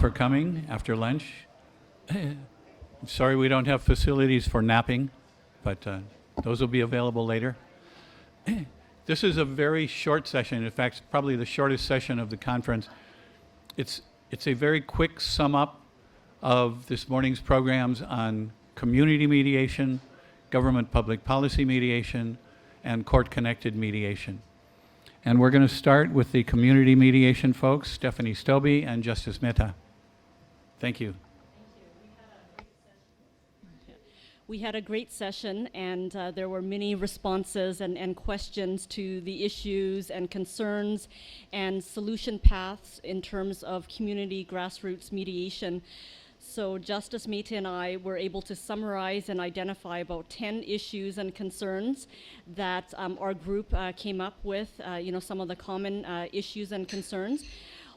For coming after lunch. Sorry we don't have facilities for napping, but those will be available later. This is a very short session. In fact, probably the shortest session of the conference. It's a very quick sum up of this morning's programs on community mediation, government public policy mediation, and court-connected mediation. And we're going to start with the community mediation folks, Stephanie Stobie and Justice Mehta. Thank you. We had a great session, and there were many responses and questions to the issues and concerns and solution paths in terms of community grassroots mediation. So Justice Mehta and I were able to summarize and identify about 10 issues and concerns that our group came up with, some of the common issues and concerns.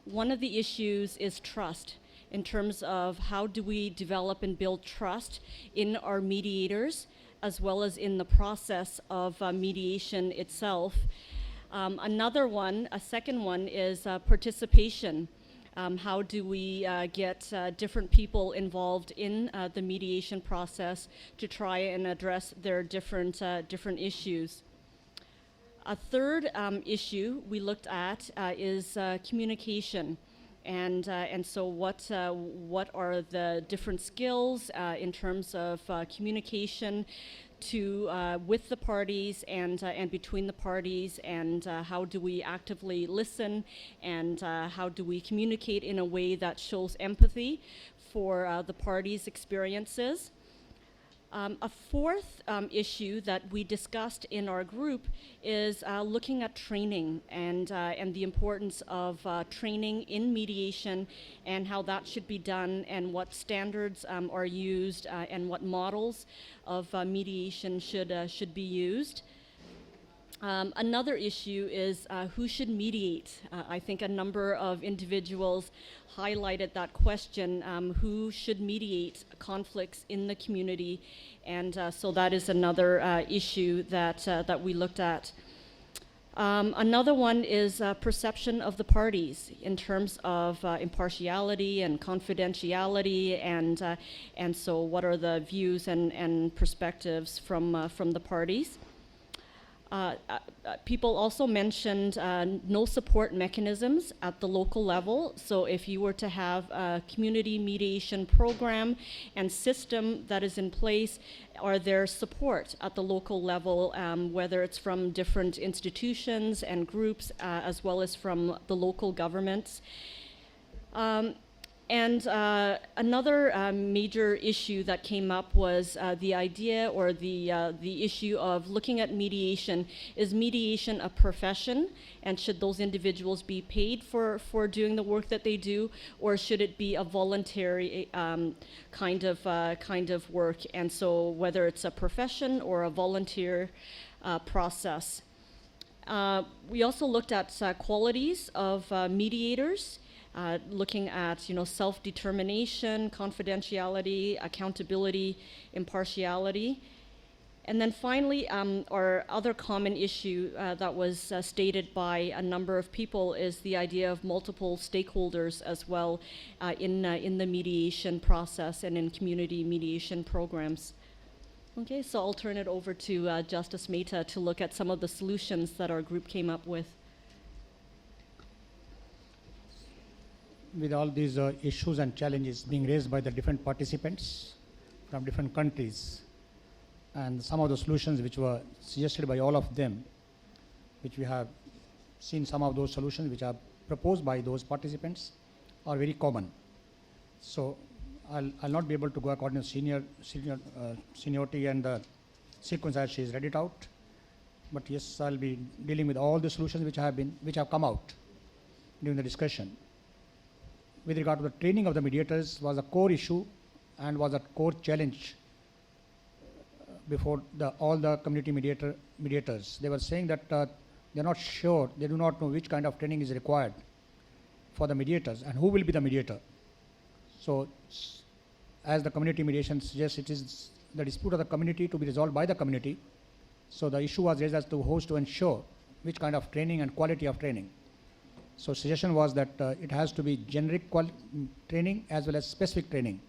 One of the issues is trust, in terms of how do we develop and build trust in our mediators, as well as in the process of mediation itself. A second one is participation. How do we get different people involved in the mediation process to try and address their different issues? A third issue we looked at is communication. And so what are the different skills in terms of communication with the parties and between the parties, and how do we actively listen, and how do we communicate in a way that shows empathy for the parties' experiences? A fourth issue that we discussed in our group is looking at training and the importance of training in mediation, and how that should be done, and what standards are used, and what models of mediation should be used. Another issue is who should mediate. I think a number of individuals highlighted that question, who should mediate conflicts in the community, and so that is another issue that we looked at. Another one is perception of the parties in terms of impartiality and confidentiality, and so what are the views and perspectives from the parties. People also mentioned no support mechanisms at the local level. So if you were to have a community mediation program and system that is in place, are there support at the local level, whether it's from different institutions and groups, as well as from the local governments? And another major issue that came up was the idea, or the issue of looking at mediation. Is mediation a profession, and should those individuals be paid for doing the work that they do, or should it be a voluntary kind of work? And so whether it's a profession or a volunteer process. We also looked at qualities of mediators. Looking at self-determination, confidentiality, accountability, impartiality. And then finally, our other common issue that was stated by a number of people is the idea of multiple stakeholders as well in the mediation process and in community mediation programs. Okay, so I'll turn it over to Justice Mehta to look at some of the solutions that our group came up with. With all these issues and challenges being raised by the different participants from different countries, and some of the solutions which were suggested by all of them, which we have seen, some of those solutions which are proposed by those participants are very common. So I'll not be able to go according to seniority and the sequence as she has read it out. But yes, I'll be dealing with all the solutions which have come out during the discussion. With regard to the training of the mediators, was a core issue and was a core challenge before all the community mediators. They were saying that they're not sure, they do not know which kind of training is required for the mediators and who will be the mediator. So as the community mediation suggests, it is the dispute of the community to be resolved by the community. So the issue was raised as to who is to ensure which kind of training and quality of training. So suggestion was that it has to be generic training as well as specific training.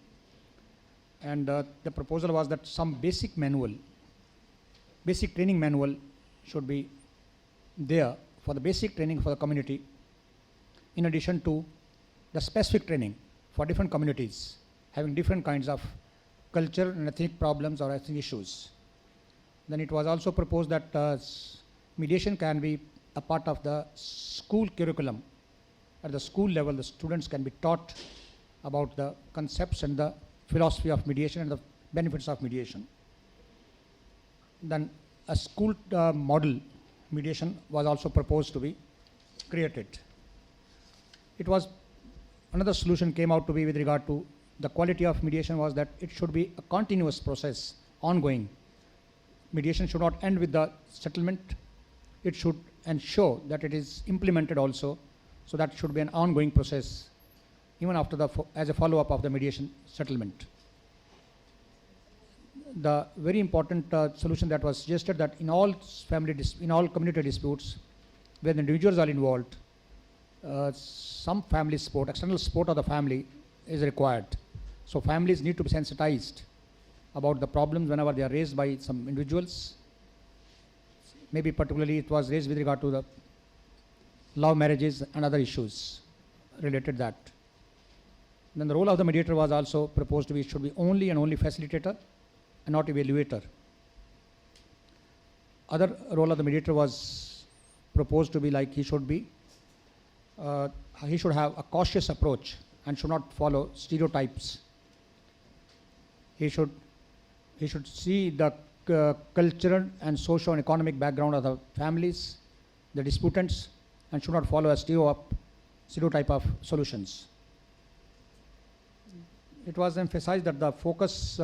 And the proposal was that some basic training manual should be there for the basic training for the community, in addition to the specific training for different communities having different kinds of culture and ethnic problems or ethnic issues. Then it was also proposed that mediation can be a part of the school curriculum. At the school level, the students can be taught about the concepts and the philosophy of mediation and the benefits of mediation. Then a school model mediation was also proposed to be created. It was another solution came out to be with regard to the quality of mediation was that it should be a continuous process, ongoing. Mediation should not end with the settlement. It should ensure that it is implemented also, so that should be an ongoing process even after as a follow-up of the mediation settlement. The very important solution that was suggested that in all community disputes where the individuals are involved, some family support, external support of the family is required. So families need to be sensitized about the problems whenever they are raised by some individuals. Maybe particularly it was raised with regard to the love marriages and other issues related to that. Then the role of the mediator was also proposed to be, should be only and only facilitator and not evaluator. Other role of the mediator was proposed to be like he should have a cautious approach and should not follow stereotypes. He should see the cultural and social and economic background of the families, the disputants, and should not follow a stereotype of solutions. It was emphasized that the focus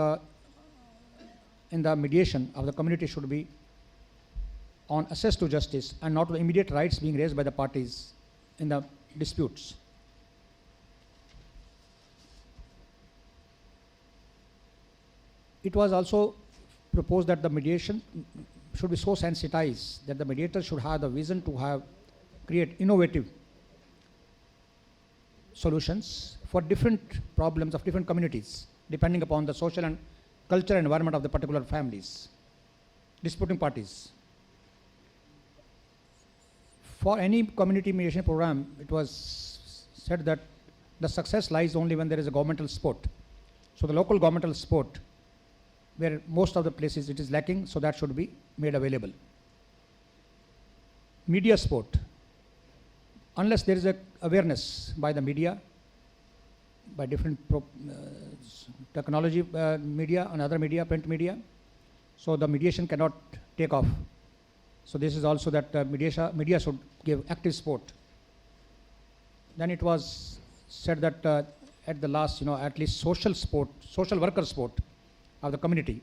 in the mediation of the community should be on access to justice and not the immediate rights being raised by the parties in the disputes. It was also proposed that the mediation should be so sensitized that the mediator should have the vision to create innovative solutions for different problems of different communities, depending upon the social and cultural environment of the particular families, disputing parties. For any community mediation program, it was said that the success lies only when there is a governmental support. So the local governmental support, where most of the places it is lacking, so that should be made available. Media support. Unless there is a awareness by the media, by different technology media and other media, print media, so the mediation cannot take off. So this is also that media should give active support. Then it was said that at the last, at least social support, social worker support of the community,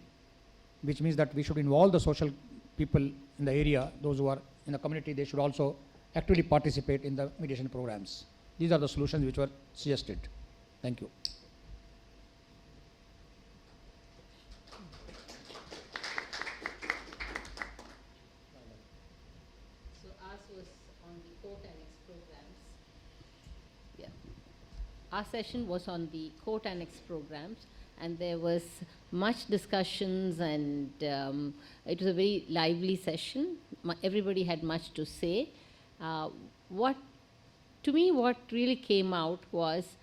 which means that we should involve the social people in the area, those who are in the community, they should also actively participate in the mediation programs. These are the solutions which were suggested. Thank you. So ours was on the court annex programs. Yeah. Our session was on the court annex programs, and there was much discussions, and it was a very lively session. Everybody had much to say. What really came out was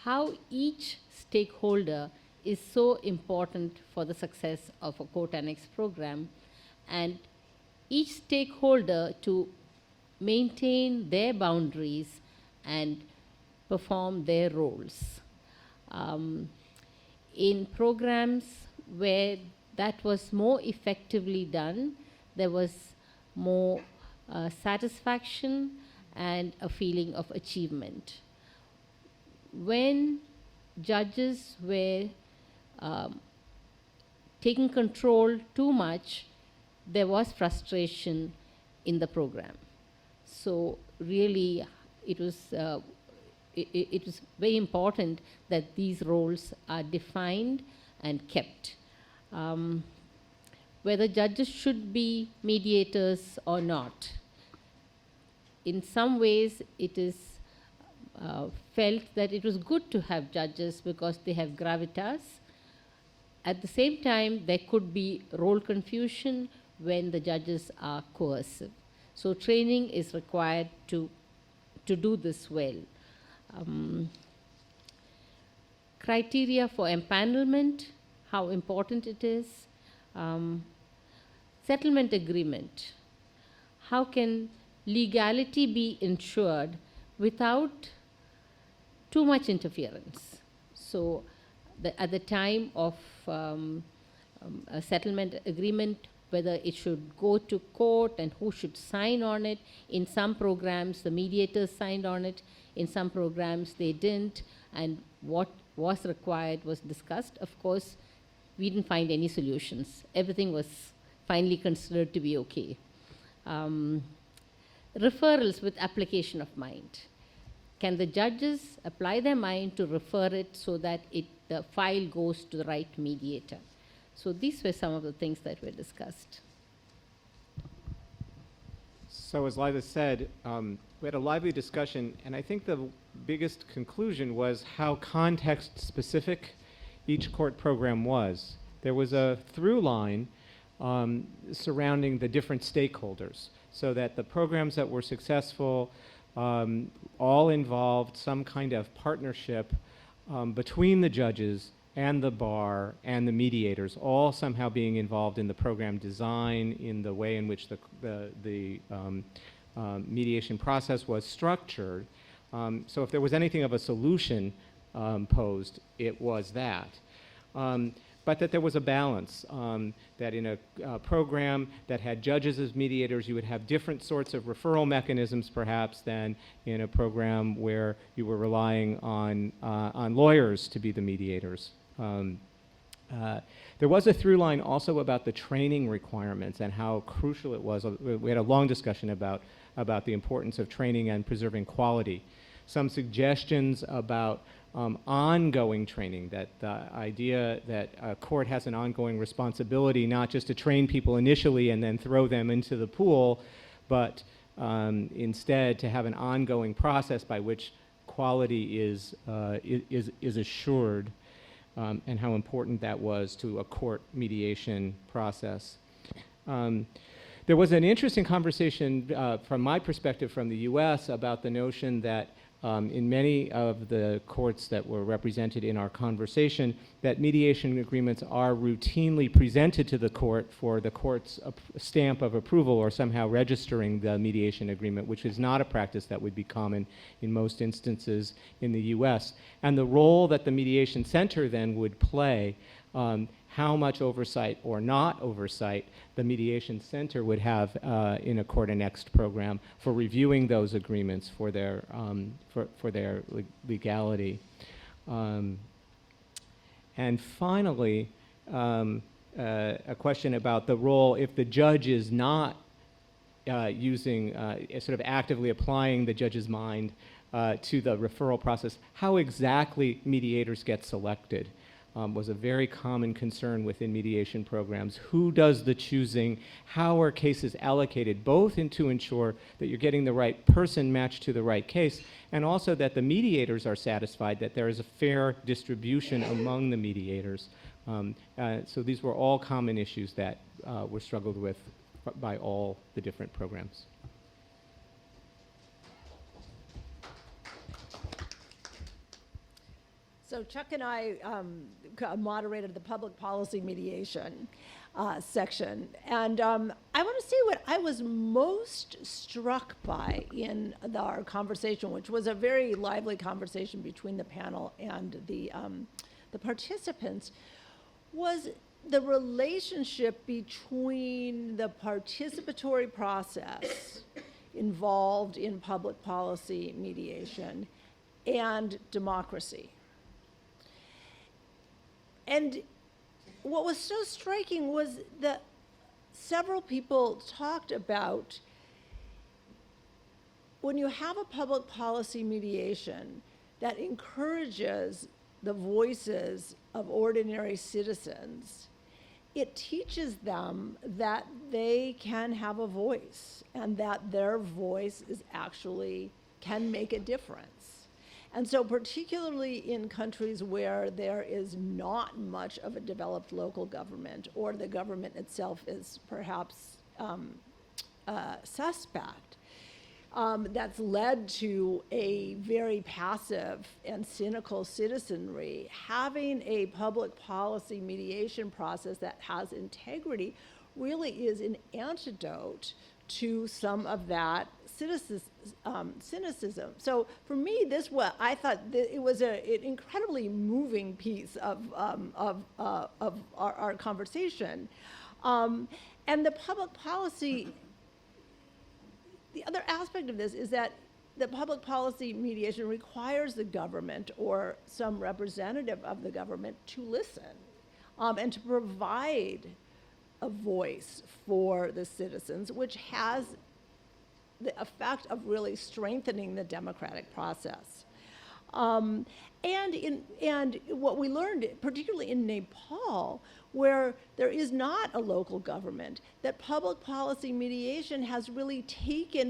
how each stakeholder is so important for the success of a court annex program, and each stakeholder to maintain their boundaries and perform their roles. In programs where that was more effectively done, there was more satisfaction and a feeling of achievement. When judges were taking control too much, there was frustration in the program. So really, it was very important that these roles are defined and kept. Whether judges should be mediators or not, in some ways it is felt that it was good to have judges because they have gravitas. At the same time, there could be role confusion when the judges are coercive. So training is required to do this well. Criteria for empanelment, how important it is. Settlement agreement. How can legality be ensured without too much interference? So at the time of a settlement agreement, whether it should go to court and who should sign on it. In some programs, the mediators signed on it. In some programs, they didn't. And what was required was discussed. Of course, we didn't find any solutions. Everything was finally considered to be okay. Referrals with application of mind. Can the judges apply their mind to refer it so that the file goes to the right mediator? So these were some of the things that were discussed. So as Liza said, we had a lively discussion, and I think the biggest conclusion was how context-specific each court program was. There was a through line surrounding the different stakeholders, so that the programs that were successful all involved some kind of partnership between the judges and the bar and the mediators, all somehow being involved in the program design, in the way in which the mediation process was structured. So if there was anything of a solution posed, it was that. But that there was a balance, that in a program that had judges as mediators, you would have different sorts of referral mechanisms perhaps than in a program where you were relying on lawyers to be the mediators. There was a through line also about the training requirements and how crucial it was. We had a long discussion about the importance of training and preserving quality. Some suggestions about ongoing training, that the idea that a court has an ongoing responsibility not just to train people initially and then throw them into the pool, but instead to have an ongoing process by which quality is assured, and how important that was to a court mediation process. There was an interesting conversation from my perspective from the US about the notion that in many of the courts that were represented in our conversation, that mediation agreements are routinely presented to the court for the court's stamp of approval or somehow registering the mediation agreement, which is not a practice that would be common in most instances in the US. And the role that the mediation center then would play, how much oversight or not oversight the mediation center would have in a court annexed program for reviewing those agreements for their legality. And finally, a question about the role if the judge is not using, sort of actively applying the judge's mind to the referral process, how exactly mediators get selected. Was a very common concern within mediation programs. Who does the choosing? How are cases allocated, both to ensure that you're getting the right person matched to the right case, and also that the mediators are satisfied that there is a fair distribution among the mediators. So these were all common issues that were struggled with by all the different programs. So Chuck and I moderated the public policy mediation section. And I want to say what I was most struck by in our conversation, which was a very lively conversation between the panel and the participants, was the relationship between the participatory process involved in public policy mediation and democracy. And what was so striking was that several people talked about when you have a public policy mediation that encourages the voices of ordinary citizens it teaches them that they can have a voice and that their voice is actually can make a difference. And so particularly in countries where there is not much of a developed local government, or the government itself is perhaps suspect, that's led to a very passive and cynical citizenry, having a public policy mediation process that has integrity really is an antidote to some of that cynicism. So for me, I thought that it was an incredibly moving piece of our conversation. And the public policy, the other aspect of this is that the public policy mediation requires the government or some representative of the government to listen and to provide a voice for the citizens, which has the effect of really strengthening the democratic process. And what we learned, particularly in Nepal, where there is not a local government, that public policy mediation has really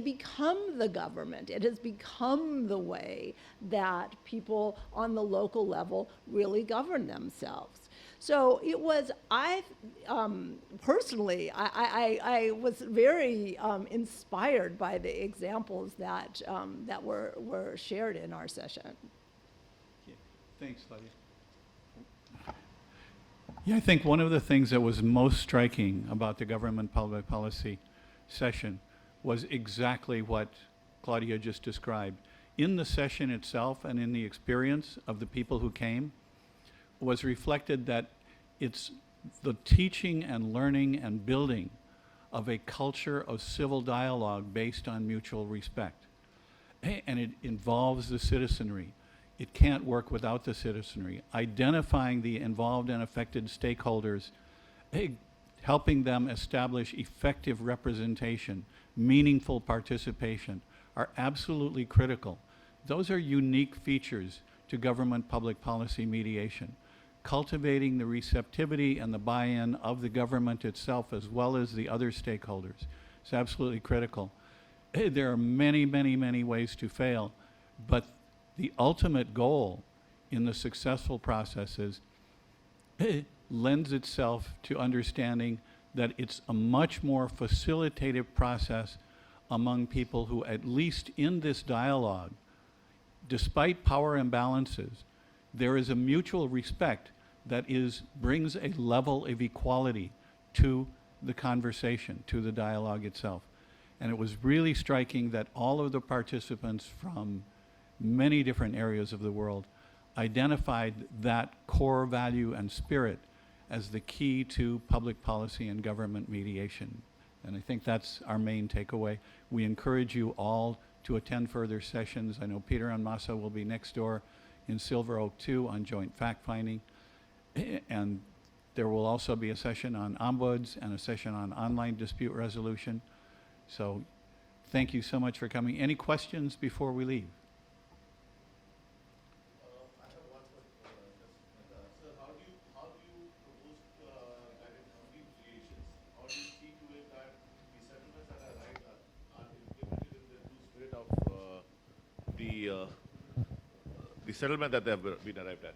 become the government. It has become the way that people on the local level really govern themselves. So it was, personally, I was very inspired by the examples that were shared in our session. Thanks, Claudia. Yeah, I think one of the things that was most striking about the government public policy session was exactly what Claudia just described. In the session itself and in the experience of the people who came was reflected that it's the teaching and learning and building of a culture of civil dialogue based on mutual respect. And it involves the citizenry. It can't work without the citizenry. Identifying the involved and affected stakeholders, helping them establish effective representation, meaningful participation, are absolutely critical. Those are unique features to government public policy mediation. Cultivating the receptivity and the buy-in of the government itself as well as the other stakeholders is absolutely critical. There are many, many, many ways to fail, but the ultimate goal in the successful processes lends itself to understanding that it's a much more facilitative process among people who, at least in this dialogue, despite power imbalances, there is a mutual respect that brings a level of equality to the conversation, to the dialogue itself. And it was really striking that all of the participants from many different areas of the world identified that core value and spirit as the key to public policy and government mediation. And I think that's our main takeaway. We encourage you all to attend further sessions. I know Peter and Masa will be next door in Silver Oak 2 on joint fact-finding. And there will also be a session on ombuds and a session on online dispute resolution. So thank you so much for coming. Any questions before we leave? I have one question. Sir, how do you propose direct mediations? How do you see to it that the settlements that are implemented in the true spirit of the settlement that they have been arrived at?